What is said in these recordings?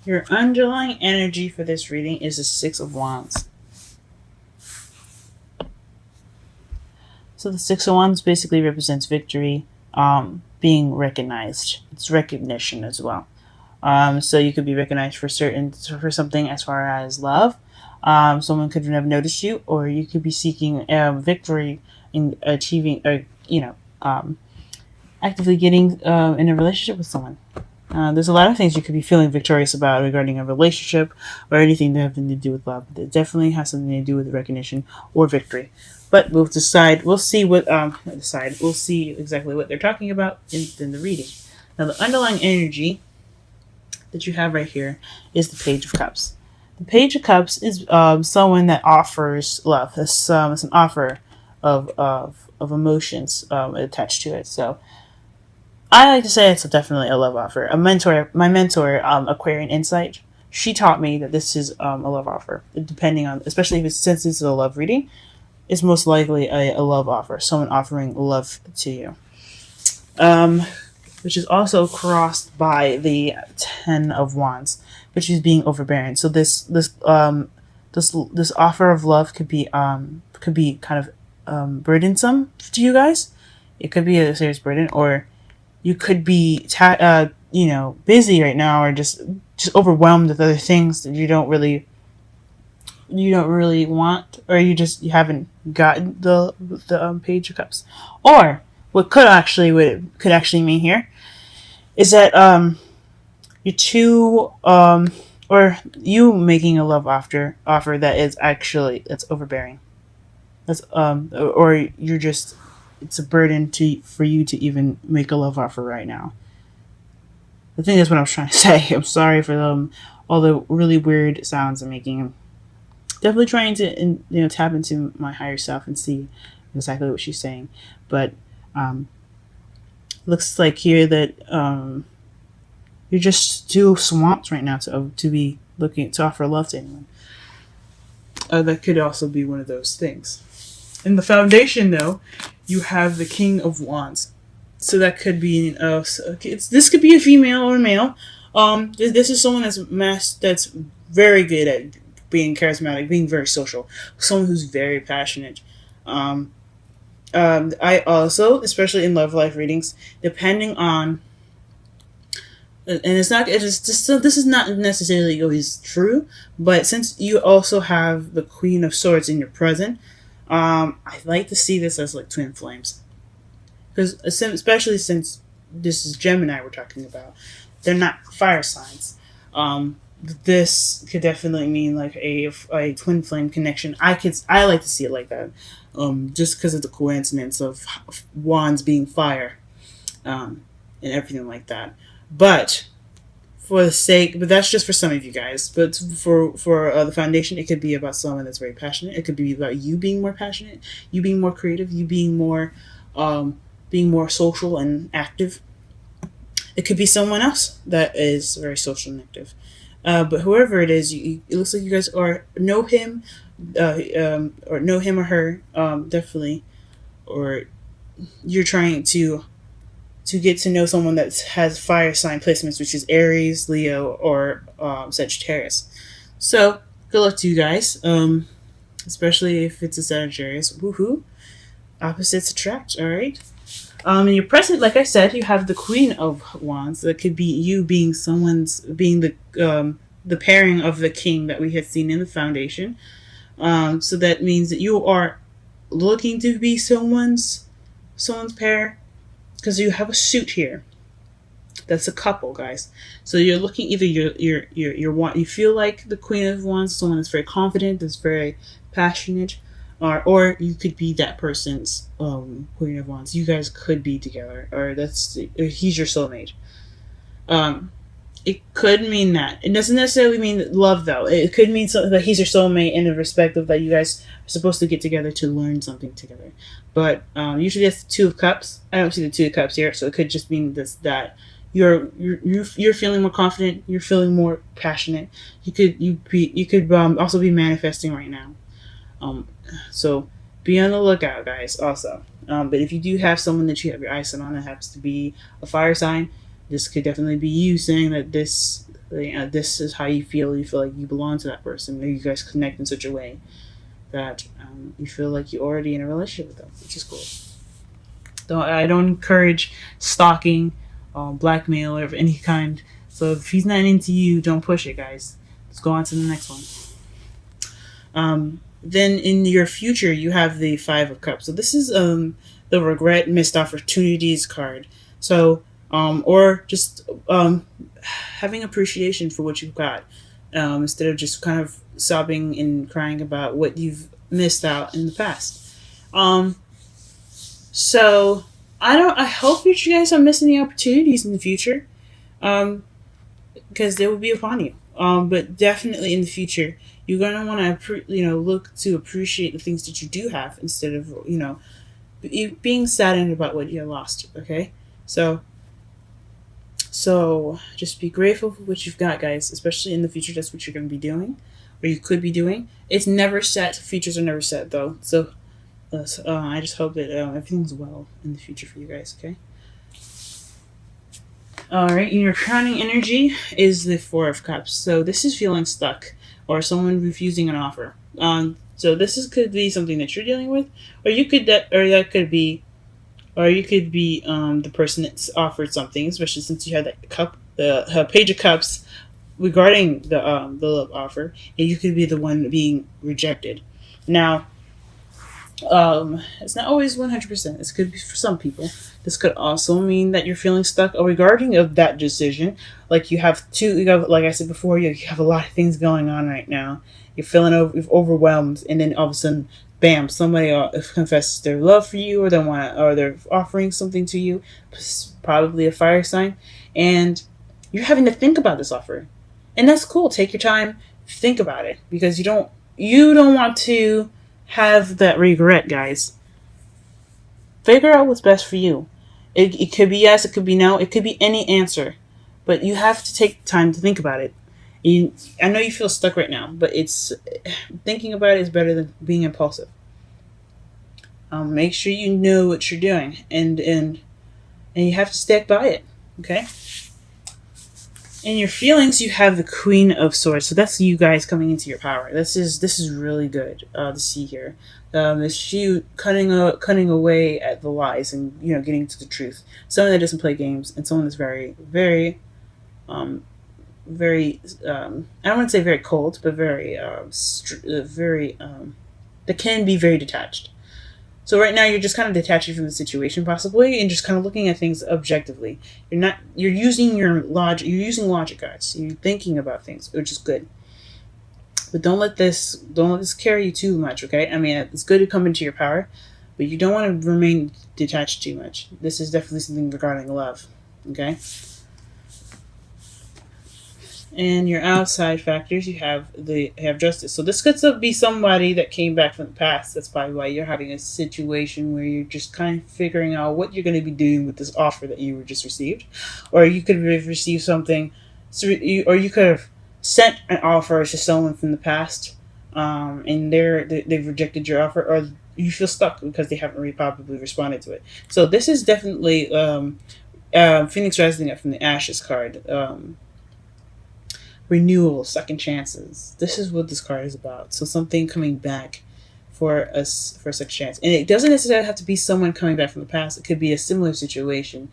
Your underlying energy for this reading is the Six of Wands. So the Six of Wands basically represents victory, being recognized. It's recognition as well. So you could be recognized for something as far as love. Someone could have noticed you, or you could be seeking victory in achieving, or actively getting in a relationship with someone. There's a lot of things you could be feeling victorious about regarding a relationship or anything that having to do with love. It definitely has something to do with recognition or victory. But we'll decide. We'll see what decide. We'll see exactly what they're talking about in the reading. Now, the underlying energy that you have right here is the Page of Cups. The Page of Cups is someone that offers love. It's an offer of emotions attached to it. So I like to say it's definitely a love offer. My mentor, Aquarian Insight, she taught me that this is a love offer. Depending on, especially if since this is a love reading, it's most likely a love offer. Someone offering love to you. Which is also crossed by the Ten of Wands, which is being overbearing. So this offer of love could be kind of burdensome to you guys. It could be a serious burden, or you could be busy right now, or just overwhelmed with other things that you don't really want, or you haven't gotten the Page of Cups. Or what could actually mean here is that you're too or you making a love offer that is actually that's overbearing. That's or you're just it's a burden for you to even make a love offer right now. I think that's what I was trying to say. I'm sorry for all the really weird sounds I'm making. I'm definitely trying to tap into my higher self and see exactly what she's saying. But looks like here that you're just too swamped right now to be looking to offer love to anyone. That could also be one of those things. In the foundation, though, you have the King of Wands. So that could be this could be a female or a male. This is someone that's very good at being charismatic, being very social, someone who's very passionate. I also, especially in love life readings, depending on, and this is not necessarily always true, but since you also have the Queen of Swords in your present, I like to see this as like twin flames, because especially since this is Gemini we're talking about, they're not fire signs. This could definitely mean like a twin flame connection. I like to see it like that, just because of the coincidence of wands being fire, and everything like that. But but that's just for some of you guys. But for the foundation, it could be about someone that's very passionate. It could be about you being more passionate, you being more creative, you being more social and active. It could be someone else that is very social and active. But whoever it is, it looks like you guys know him, or know him or her, definitely, or you're trying to get to know someone that has fire sign placements, which is Aries, Leo, or Sagittarius. So good luck to you guys, especially if it's a Sagittarius. Woohoo! Opposites attract. All right. In your present, like I said, you have the Queen of Wands. That could be you being the pairing of the King that we had seen in the foundation. So that means that you are looking to be someone's pair, because you have a suit here. That's a couple, guys. So you're looking, either you feel like the Queen of Wands, someone that's very confident, that's very passionate. Or you could be that person's Queen of Wands. You guys could be together, or he's your soulmate. It could mean that. It doesn't necessarily mean love, though. It could mean something that he's your soulmate in the respect of that you guys are supposed to get together to learn something together. But usually that's the Two of Cups. I don't see the Two of Cups here, so it could just mean that you're feeling more confident. You're feeling more passionate. You could also be manifesting right now. So be on the lookout, guys, also. But if you do have someone that you have your eyes set on that happens to be a fire sign, this could definitely be you saying that this This is how you feel. You feel like you belong to that person, or you guys connect in such a way that you feel like you're already in a relationship with them, which is cool. I don't encourage stalking, blackmail, or of any kind. So if he's not into you, don't push it, guys. Let's go on to the next one. Then in your future, you have the Five of Cups. So this is the regret, missed opportunities card. So or just having appreciation for what you've got, instead of just kind of sobbing and crying about what you've missed out in the past. So I hope that you guys are missing the opportunities in the future, because they will be upon you. But definitely in the future, you're gonna want to look to appreciate the things that you do have instead of being saddened about what you lost. Okay, so just be grateful for what you've got, guys. Especially in the future, that's what you're gonna be doing, or you could be doing. It's never set. Futures are never set though. So I just hope that everything's well in the future for you guys. Okay. All right, your crowning energy is the Four of Cups. So this is feeling stuck or someone refusing an offer. So could be something that you're dealing with, or you could could be the person that's offered something, especially since you had that cup, the Page of Cups, regarding the love offer, and you could be the one being rejected. Now, it's not always 100%. This could be for some people. This could also mean that you're feeling stuck regarding of that decision. Like you have, like I said before, you have a lot of things going on right now. You're feeling overwhelmed, and then all of a sudden, bam! Somebody confesses their love for you, or they're offering something to you, probably a fire sign, and you're having to think about this offer, and that's cool. Take your time, think about it, because you don't want to have that regret, guys. Figure out what's best for you. It could be yes, it could be no, it could be any answer, but you have to take time to think about it. I know you feel stuck right now, but thinking about it is better than being impulsive. Make sure you know what you're doing, and you have to stick by it. Okay. In your feelings, you have the Queen of Swords. So that's you guys coming into your power. This is really good to see here. It's you cutting away at the lies and getting to the truth. Someone that doesn't play games, and someone that's very, very, very. I don't want to say very cold, but very, very. That can be very detached. So right now you're just kind of detaching from the situation possibly, and just kind of looking at things objectively. You're using your logic. You're using logic, guys. You're thinking about things, which is good. But don't let this carry you too much. Okay. I mean, it's good to come into your power, but you don't want to remain detached too much. This is definitely something regarding love. Okay. And your outside factors, you have Justice. So this could be somebody that came back from the past. That's probably why you're having a situation where you're just kind of figuring out what you're going to be doing with this offer that you were just received, or you could have received something, or you could have sent an offer to someone from the past, and they've rejected your offer, or you feel stuck because they haven't probably responded to it. So this is definitely Phoenix rising up from the Ashes card. Renewal, second chances. This is what this card is about. So something coming back for a second chance. And it doesn't necessarily have to be someone coming back from the past. It could be a similar situation,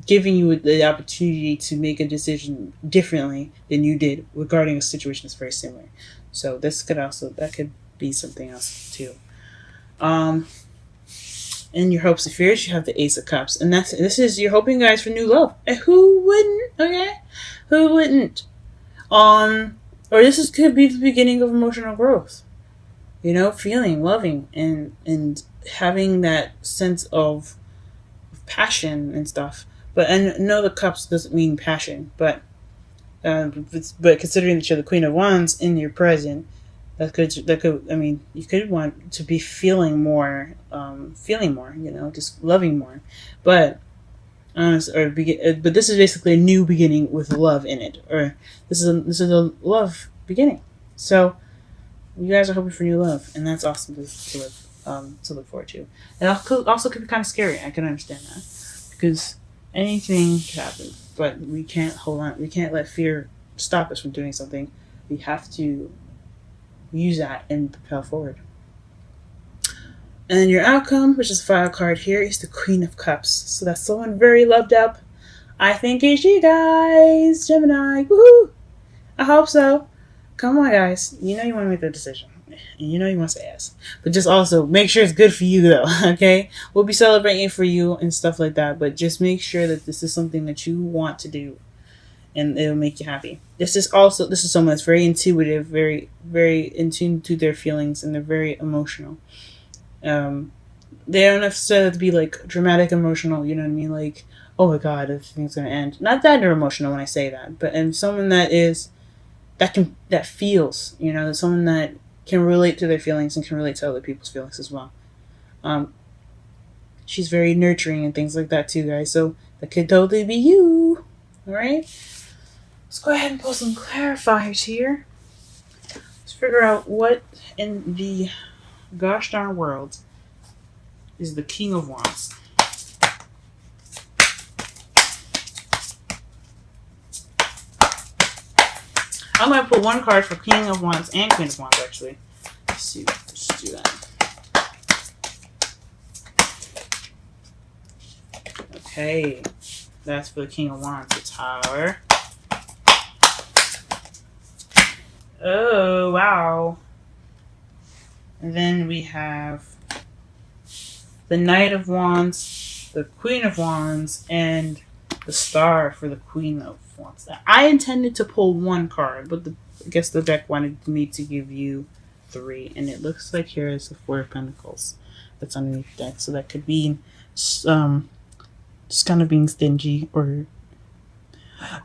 giving you the opportunity to make a decision differently than you did regarding a situation that's very similar. So that could be something else too. In your hopes and fears, you have the Ace of Cups. And this is you're hoping, guys, for new love. And who wouldn't? Okay? Who wouldn't? Or could be the beginning of emotional growth. Feeling, loving, and having that sense of passion and stuff. But no, the cups doesn't mean passion. But considering that you're the Queen of Wands in your present, that could. I mean, you could want to be feeling more. Just loving more. But. But this is basically a new beginning with love in it, or this is a love beginning. So you guys are hoping for new love, and that's awesome to look forward to. And also could be kind of scary. I can understand that, because anything could happen, but we can't hold on. We can't let fear stop us from doing something. We have to use that and propel forward. And then your outcome, which is the final card here, is the Queen of Cups. So that's someone very loved up. I think it's you guys, Gemini. Woohoo! I hope so. Come on, guys. You know you want to make the decision. And you know you want to say yes. But just also make sure it's good for you, though, okay? We'll be celebrating for you and stuff like that. But just make sure that this is something that you want to do. And it'll make you happy. This is someone that's very intuitive, very, very in tune to their feelings, and they're very emotional. They don't necessarily have to be like dramatic emotional, you know what I mean? Like, oh my god, everything's gonna end. Not that they're emotional when I say that, but and someone that feels, you know, someone that can relate to their feelings and can relate to other people's feelings as well. She's very nurturing and things like that too, guys. So that could totally be you. Alright? Let's go ahead and pull some clarifiers here. Let's figure out what in the gosh darn world is the King of Wands. I'm going to put one card for King of Wands and Queen of Wands, actually. Let's see. Let's do that. Okay. That's for the King of Wands, the Tower. Oh, wow. And then we have the Knight of Wands, the Queen of Wands, and the Star for the Queen of Wands. I intended to pull one card, but I guess the deck wanted me to give you 3. And it looks like here is the 4 of Pentacles that's underneath the deck. So that could be just kind of being stingy, or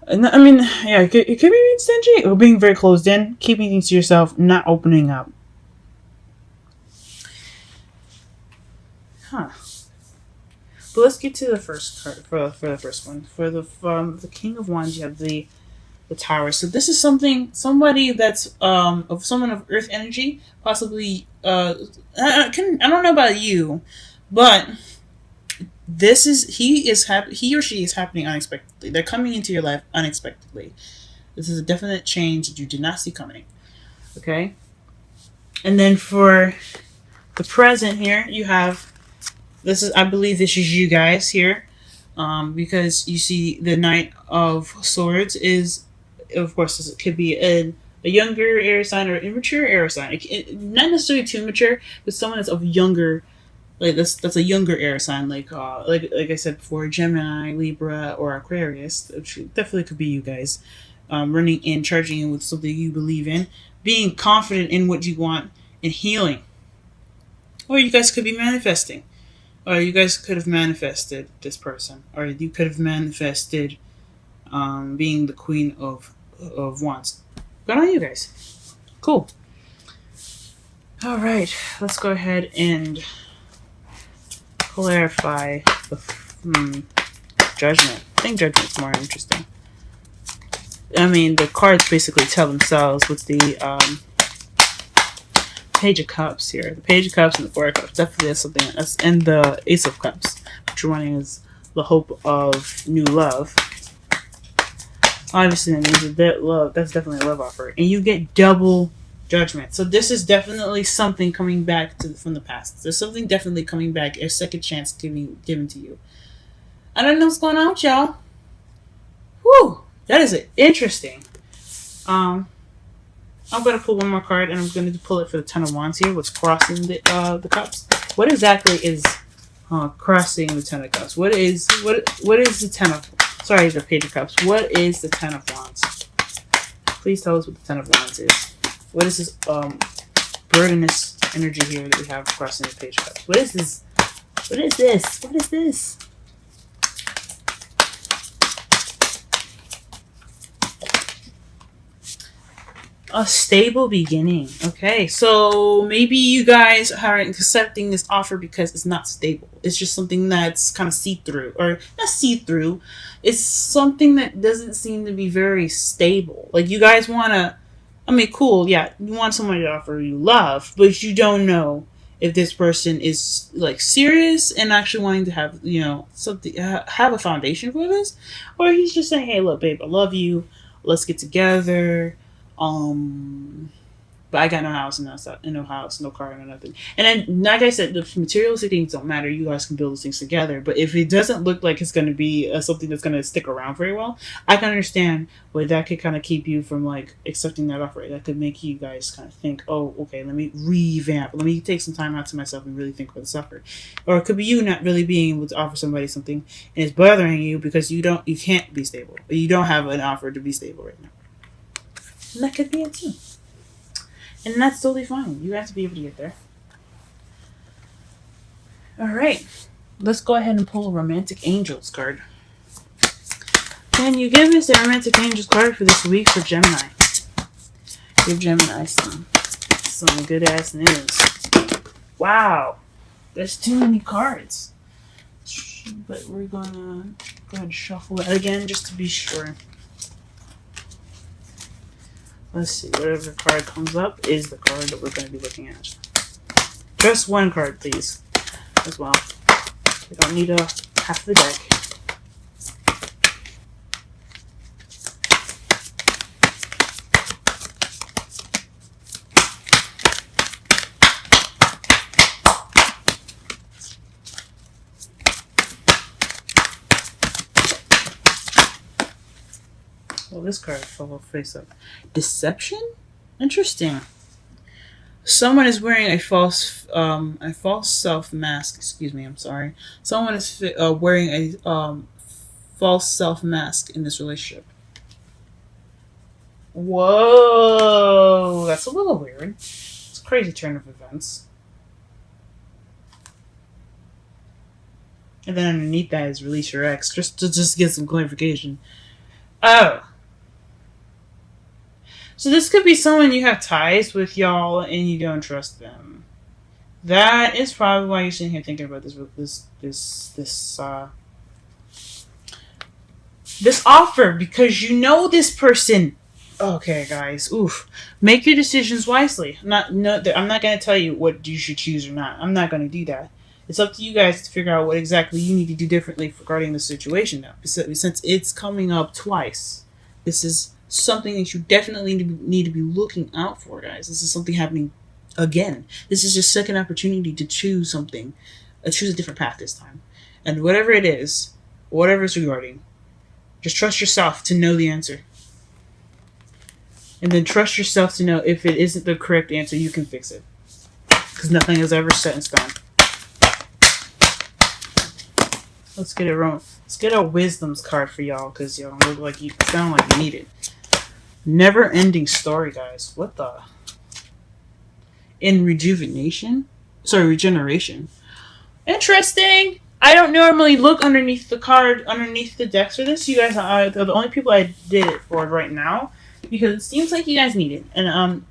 I mean, yeah, it could be being stingy or being very closed in, keeping things to yourself, not opening up. Huh. But let's get to the first card for the first one. For the King of Wands, you have the Tower. So this is somebody that's of someone of Earth energy, possibly. I don't know about you, but he or she is happening unexpectedly. They're coming into your life unexpectedly. This is a definite change that you did not see coming. Okay, and then for the present here, you have. I believe this is you guys here, because you see the Knight of Swords is, of course, it could be a younger air sign or immature air sign. Not necessarily too mature, but someone that's of younger, like that's a younger air sign, like I said before, Gemini, Libra, or Aquarius. Which definitely could be you guys, running in, charging in with something you believe in, being confident in what you want, and healing. Or you guys could be manifesting. Or you guys could have manifested this person. Or you could have manifested being the Queen of Wands. Good on you guys. Cool. Alright, let's go ahead and clarify the Judgment. I think Judgment's more interesting. I mean, the cards basically tell themselves with the Page of Cups here. The Page of Cups and the Four of Cups. Definitely has something. And the Ace of Cups, which one is the hope of new love. Obviously, that means that love. That's definitely a love offer. And you get double Judgment. So this is definitely something coming back from the past. There's something definitely coming back. A second chance given to you. I don't know what's going on with y'all. Whew. That is interesting. I'm going to pull one more card, and I'm going to pull it for the Ten of Wands here. What's crossing the cups? What exactly is crossing the Ten of Cups? What is the Ten of... Sorry, the Page of Cups. What is the Ten of Wands? Please tell us what the Ten of Wands is. What is this burdenous energy here that we have crossing the Page of Cups? What is this? What is this? What is this? A stable beginning. Okay, so maybe you guys aren't accepting this offer because it's not stable. It's just something that's kind of see-through. Or not see-through. It's something that doesn't seem to be very stable. Like, you guys want to... I mean, cool, yeah. You want somebody to offer you love, but you don't know if this person is, like, serious and actually wanting to have, you know, something... have a foundation for this. Or he's just saying, hey, look, babe, I love you. let's get together. But I got no house and no house, no car, no nothing. And then, like I said, the materialistic things don't matter. You guys can build those things together. But if it doesn't look like it's going to be something that's going to stick around very well, I can understand why that could kind of keep you from like accepting that offer. That could make you guys kind of think, oh, okay, let me revamp. Let me take some time out to myself and really think about this offer. Or it could be you not really being able to offer somebody something and it's bothering you because you can't be stable. Or you don't have an offer to be stable right now. And that could be it too. And that's totally fine. You have to be able to get there. Alright. Let's go ahead and pull a Romantic Angels card. Can you give us a Romantic Angels card for this week for Gemini? Give Gemini some good ass news. Wow. There's too many cards. But we're gonna go ahead and shuffle that again just to be sure. Let's see, whatever card comes up is the card that we're going to be looking at. Just one card, please, as well. We don't need half the deck. Well, this card fell face up. Deception? Interesting. Someone is wearing a false self mask. Excuse me, I'm sorry. Someone is wearing a false self mask in this relationship. Whoa, that's a little weird. It's a crazy turn of events. And then underneath that is release your ex, just to get some clarification. Oh. So this could be someone you have ties with, y'all, and you don't trust them. That is probably why you're sitting here thinking about this offer, because you know this person. Okay, guys, oof. Make your decisions wisely. I'm not going to tell you what you should choose or not. I'm not going to do that. It's up to you guys to figure out what exactly you need to do differently regarding the situation now. Since it's coming up twice, this is something that you definitely need to be looking out for, guys. This is something happening again. This is your second opportunity to choose something. Choose a different path this time. And whatever it is, whatever it's regarding, just trust yourself to know the answer. And then trust yourself to know if it isn't the correct answer, you can fix it. Because nothing is ever set in stone. Let's get a wisdom's card for y'all, because y'all look like you sound like you need it. Never ending story, guys. What the? In rejuvenation? Sorry, regeneration. Interesting. I don't normally look underneath the decks for this. You guys are the only people I did it for right now, because it seems like you guys need it. And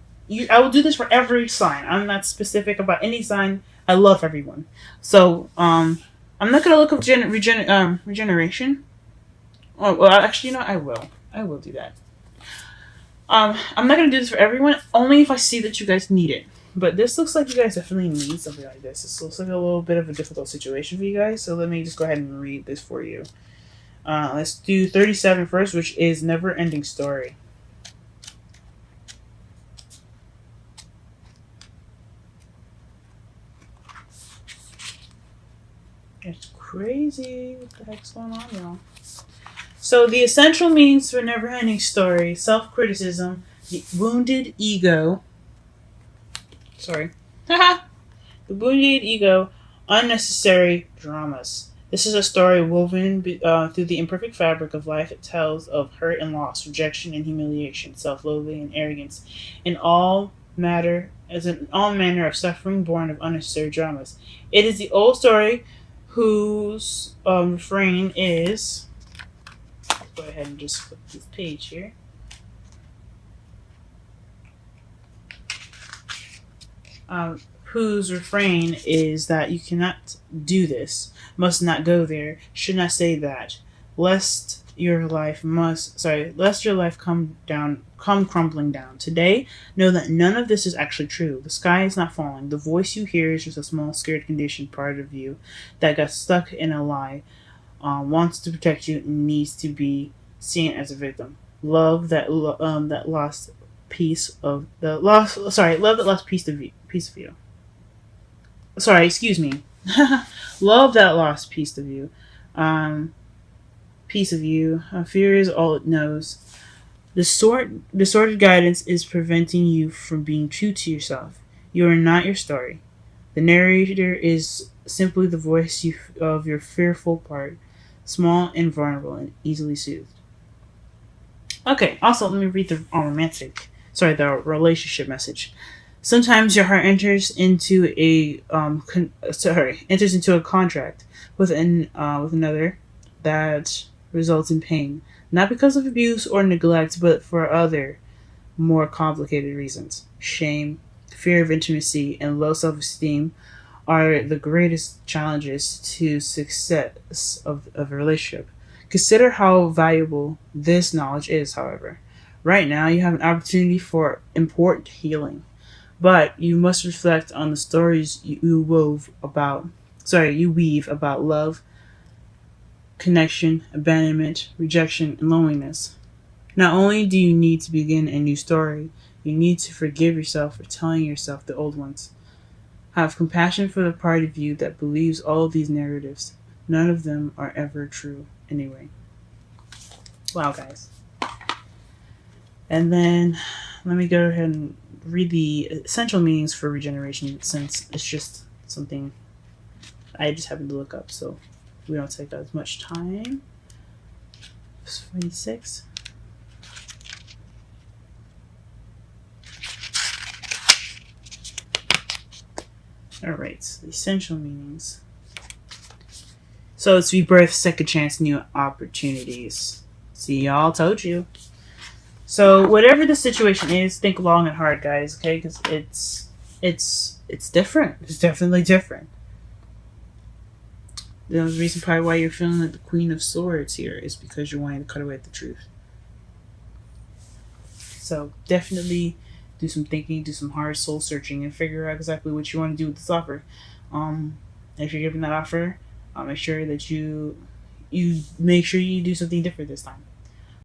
I will do this for every sign. I'm not specific about any sign. I love everyone. So I'm not gonna look up regeneration. Oh well, actually, you know, I will do that. I'm not gonna do this for everyone, only if I see that you guys need it. But this looks like you guys definitely need something like this. This looks like a little bit of a difficult situation for you guys, so let me just go ahead and read this for you. Let's do 37 first, which is Never Ending Story. It's crazy. What the heck's going on, y'all? So the essential meanings for Never Ending Story: self-criticism, the wounded ego. Sorry. Haha! The wounded ego, unnecessary dramas. This is a story woven through the imperfect fabric of life. It tells of hurt and loss, rejection and humiliation, self-loathing and arrogance, in all manner of suffering born of unnecessary dramas. It is the old story whose refrain is... Go ahead and just flip this page here. Whose refrain is that you cannot do this, must not go there, should not say that, lest your life come crumbling down. Today, know that none of this is actually true. The sky is not falling. The voice you hear is just a small, scared, conditioned part of you that got stuck in a lie, wants to protect you, and needs to be seen as a victim. that lost piece of the lost. Sorry, love that lost piece of you. Sorry, excuse me. Love that lost piece of you. Um, piece of you. Fear is all it knows. Distorted guidance is preventing you from being true to yourself. You are not your story. The narrator is simply the voice of your fearful part, small and vulnerable and easily soothed. Okay, also let me read the relationship message. Sometimes your heart enters into a contract with another that results in pain, not because of abuse or neglect, but for other more complicated reasons. Shame, fear of intimacy, and low self-esteem are the greatest challenges to success of a relationship. Consider how valuable this knowledge is, however. Right now, you have an opportunity for important healing, but you must reflect on the stories you weave about love, connection, abandonment, rejection, and loneliness. Not only do you need to begin a new story, you need to forgive yourself for telling yourself the old ones. Have compassion for the part of you that believes all of these narratives. None of them are ever true anyway. Wow, guys. And then let me go ahead and read the essential meanings for regeneration, since it's just something I just happened to look up, so we don't take as much time. 26. Alright, the essential meanings. So it's rebirth, second chance, new opportunities. See, y'all, told you. So whatever the situation is, think long and hard, guys. Okay, because it's different. It's definitely different. The reason probably why you're feeling like the Queen of Swords here is because you're wanting to cut away at the truth. So definitely do some thinking, do some hard soul searching, and figure out exactly what you want to do with this offer. If you're giving that offer, make sure that you make sure you do something different this time.